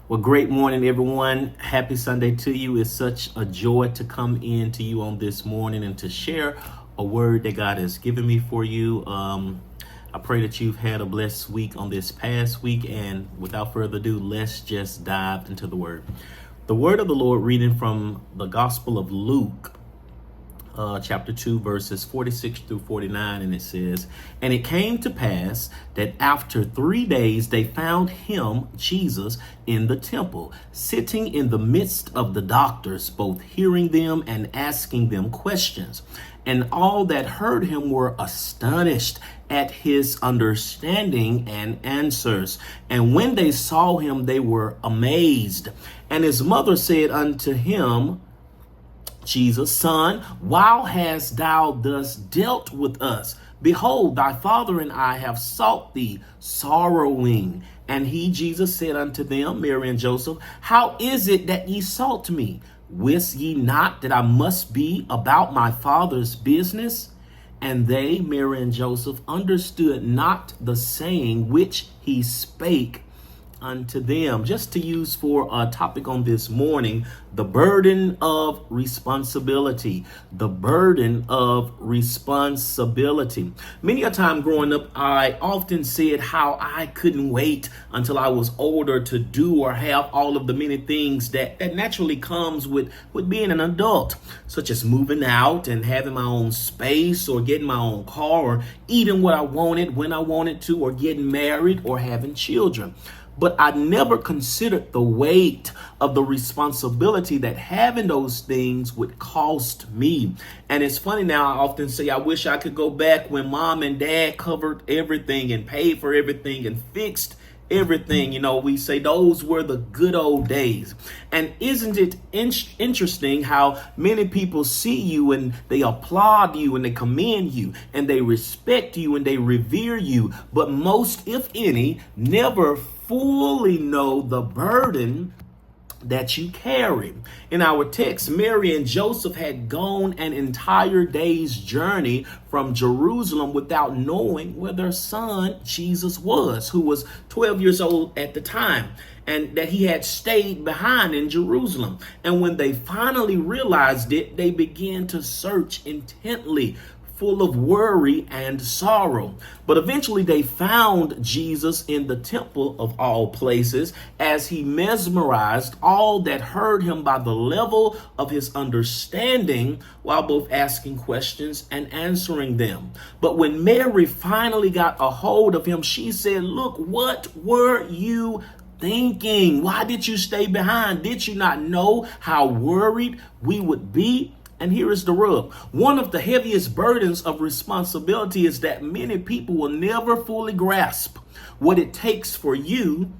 Well, great morning, everyone. Happy Sunday to you. It's such a joy to come in to you on this morning and to share a word that God has given me for you. I pray that you've had a blessed week on this past week. And without further ado, let's just dive into the word. The word of the Lord, reading from the Gospel of Luke, chapter 2, verses 46 through 49, and it says, "And it came to pass that after 3 days they found him, Jesus, in the temple, sitting in the midst of the doctors, both hearing them and asking them questions. And all that heard him were astonished at his understanding and answers. And when they saw him, they were amazed. And his mother said unto him, Jesus, Son, why hast thou thus dealt with us? Behold, thy father and I have sought thee, sorrowing. And he, Jesus, said unto them, Mary and Joseph, How is it that ye sought me? Wist ye not that I must be about my father's business? And they, Mary and Joseph, understood not the saying which he spake unto them." Just to use for a topic on this morning, the burden of responsibility. The burden of responsibility. Many a time growing up, I often said how I couldn't wait until I was older to do or have all of the many things that naturally comes with being an adult, such as moving out and having my own space, or getting my own car, or eating what I wanted when I wanted to, or getting married, or having children. But I never considered the weight of the responsibility that having those things would cost me. And it's funny now, I often say I wish I could go back when mom and dad covered everything and paid for everything and fixed everything. You know, we say those were the good old days. And isn't it interesting how many people see you and they applaud you and they commend you and they respect you and they revere you, but most, if any, never fully know the burden that you carry. In our text, Mary and Joseph had gone an entire day's journey from Jerusalem without knowing where their son Jesus was, who was 12 years old at the time, and that he had stayed behind in Jerusalem. And when they finally realized it, they began to search intently, full of worry and sorrow. But eventually they found Jesus in the temple of all places, as he mesmerized all that heard him by the level of his understanding, while both asking questions and answering them. But when Mary finally got a hold of him, she said, "Look, what were you thinking? Why did you stay behind? Did you not know how worried we would be?" And here is the rub. One of the heaviest burdens of responsibility is that many people will never fully grasp what it takes for you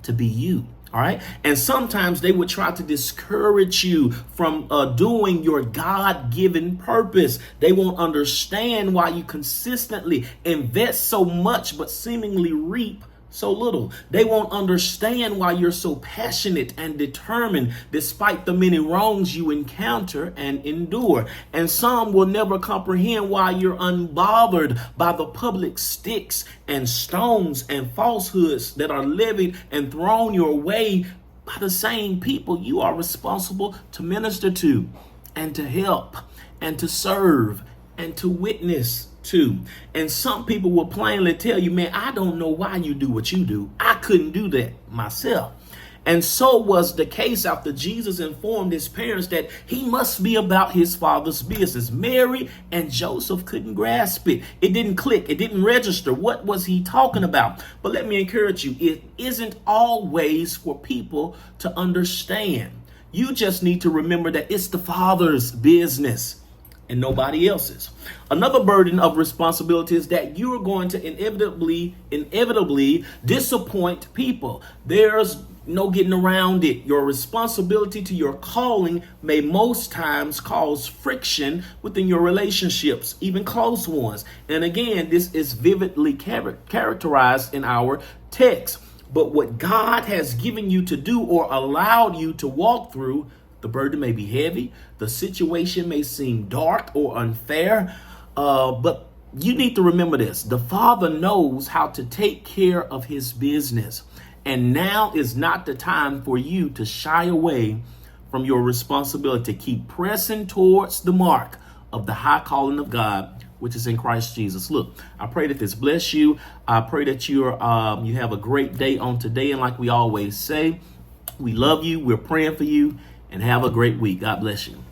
to be you. All right. And sometimes they would try to discourage you from doing your God-given purpose. They won't understand why you consistently invest so much but seemingly reap so little. They won't understand why you're so passionate and determined despite the many wrongs you encounter and endure. And some will never comprehend why you're unbothered by the public sticks and stones and falsehoods that are levied and thrown your way by the same people you are responsible to minister to and to help and to serve and to witness to. And some people will plainly tell you, man, I don't know why you do what you do. I couldn't do that myself. And so was the case after Jesus informed his parents that he must be about his father's business. Mary and Joseph couldn't grasp it. It didn't click. It didn't register. What was he talking about? But let me encourage you, it isn't always for people to understand. You just need to remember that it's the Father's business and nobody else's. Another burden of responsibility is that you are going to inevitably disappoint people. There's no getting around it. Your responsibility to your calling may most times cause friction within your relationships, even close ones. And again, this is vividly characterized in our text. But what God has given you to do or allowed you to walk through, the burden may be heavy. The situation may seem dark or unfair, but you need to remember this. The Father knows how to take care of his business. And now is not the time for you to shy away from your responsibility. Keep pressing towards the mark of the high calling of God, which is in Christ Jesus. Look, I pray that this bless you. I pray that you have a great day on today. And like we always say, we love you. We're praying for you, and have a great week. God bless you.